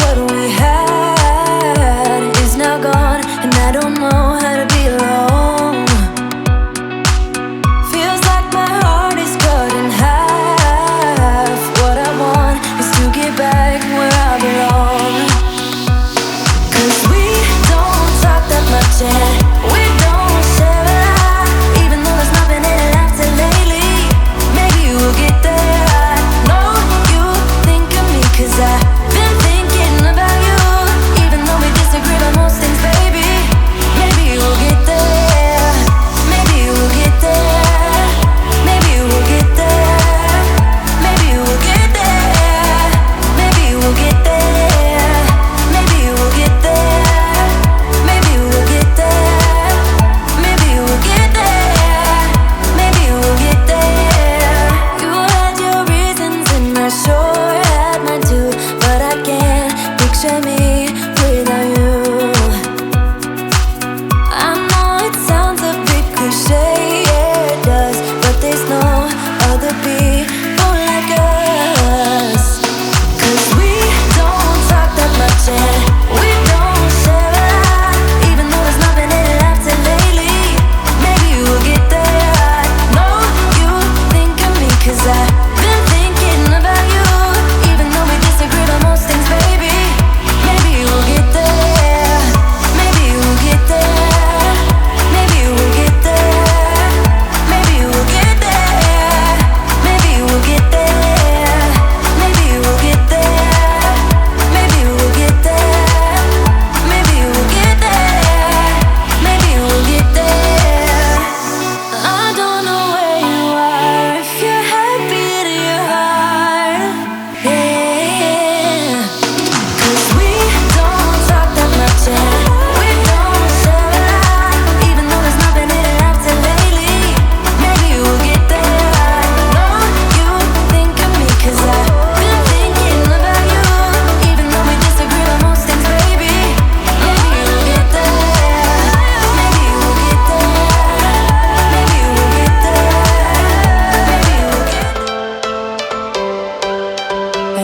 what we had is now gone, and I don't know how to be alone. Feels like my heart is cut in half. What I want is to get back where I belong. 'Cause we don't talk that much and we don't share a lot. Even though there's not been any laughter lately, maybe we'll get there. I know you think of me 'cause I've been thinking about you. Even though we disagree about most things, baby, maybe we'll get there. Maybe we'll get there. Maybe we'll get there. Maybe we'll get there. Maybe we'll get there. Maybe we'll get there. Maybe we'll get there. Maybe we'll get there. Maybe we'll get there. You had your reasons and I sure had mine too, but I can't picture me without you. I know it sounds a bit cliche, yeah it does, but there's no other people like us. 'Cause we don't talk that much and we don't share a lot. Even though there's not been any laughter lately, maybe we'll get there. I know you think of me 'cause I've been thinking about you. Even though we disagree about most things, baby, maybe we'll get there. Maybe we'll get there. Maybe we'll get there. Maybe we'll get there. Maybe we'll get there. Maybe we'll get there. Maybe we'll get there. Maybe we'll get there. Maybe we'll get there. I don't know where you are, if you're happy to your heart, yeah. 'Cause we don't talk that much and we don't share a lot. Even though there's not been any laughter lately, maybe we'll get there. I know you think of me 'cause I've been thinking about you. Even though we disagree about most things, baby, maybe we'll get there. Maybe we'll get there. Maybe we'll get there. Maybe we'll get there.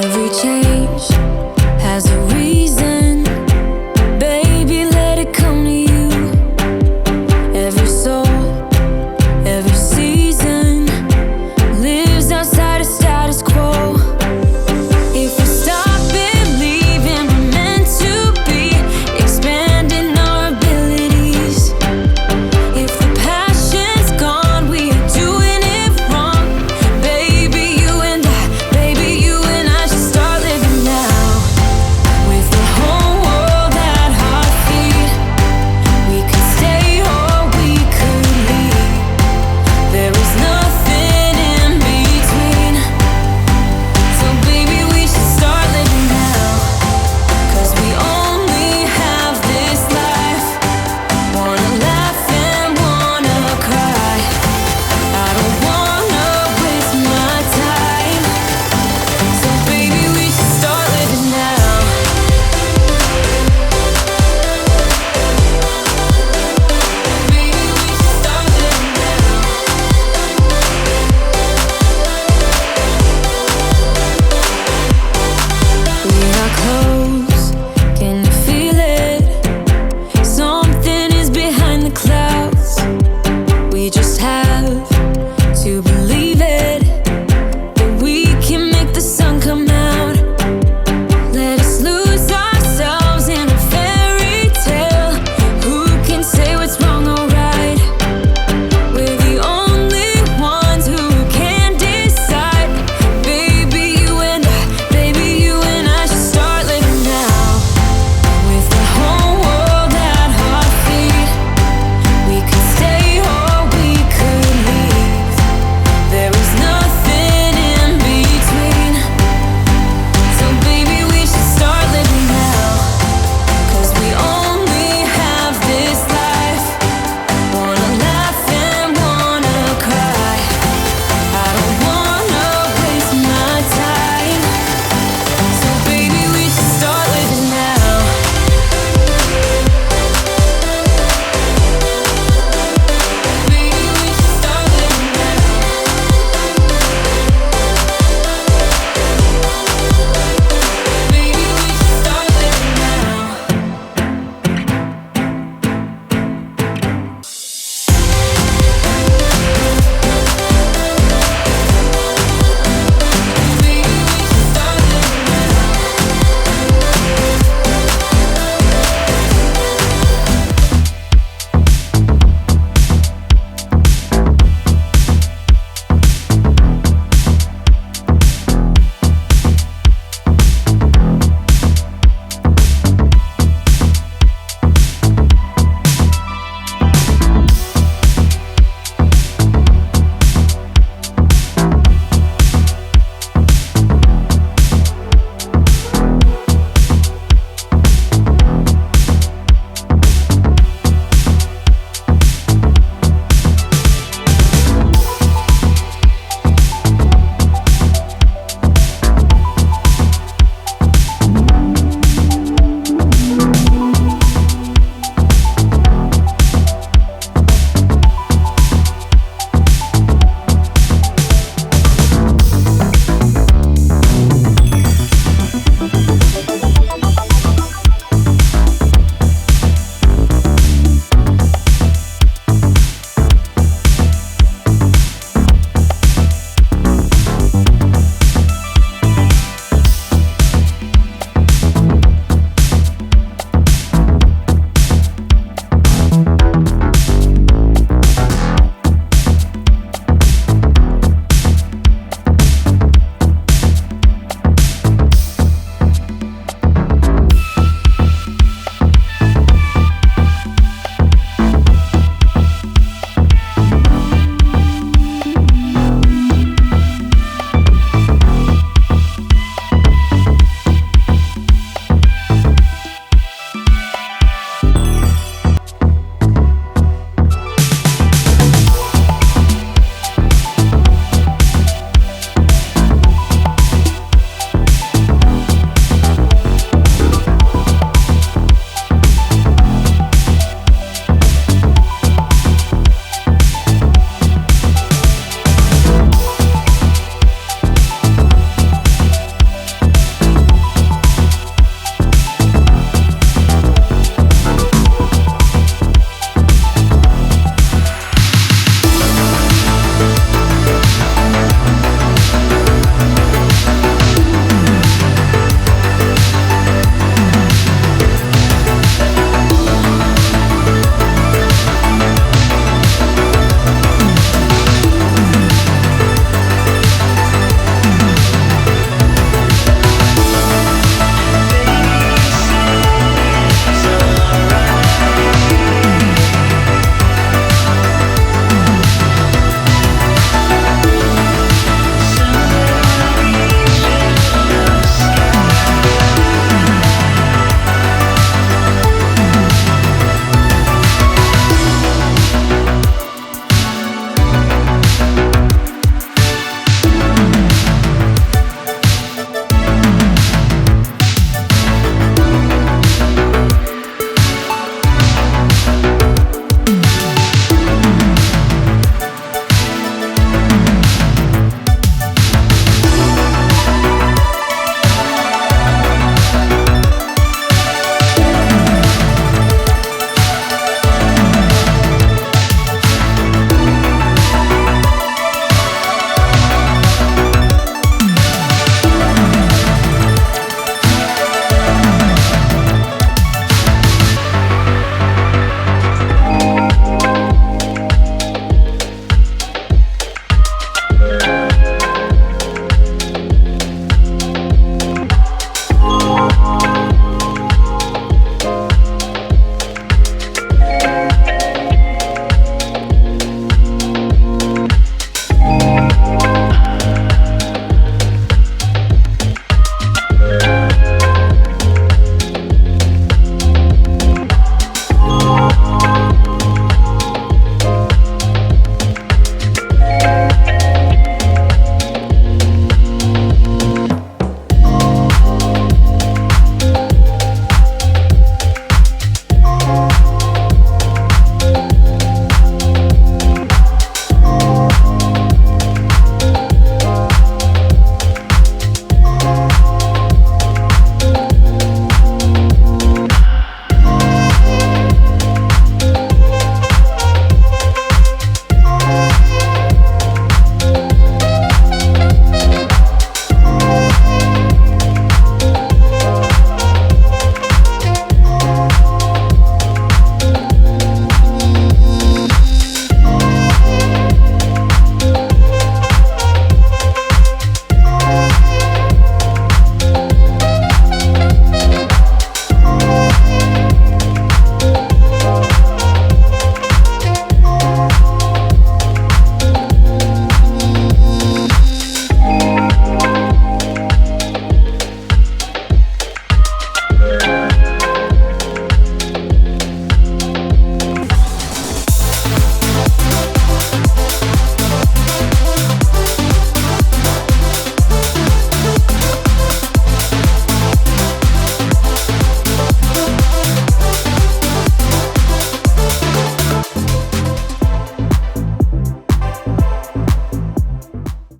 Every change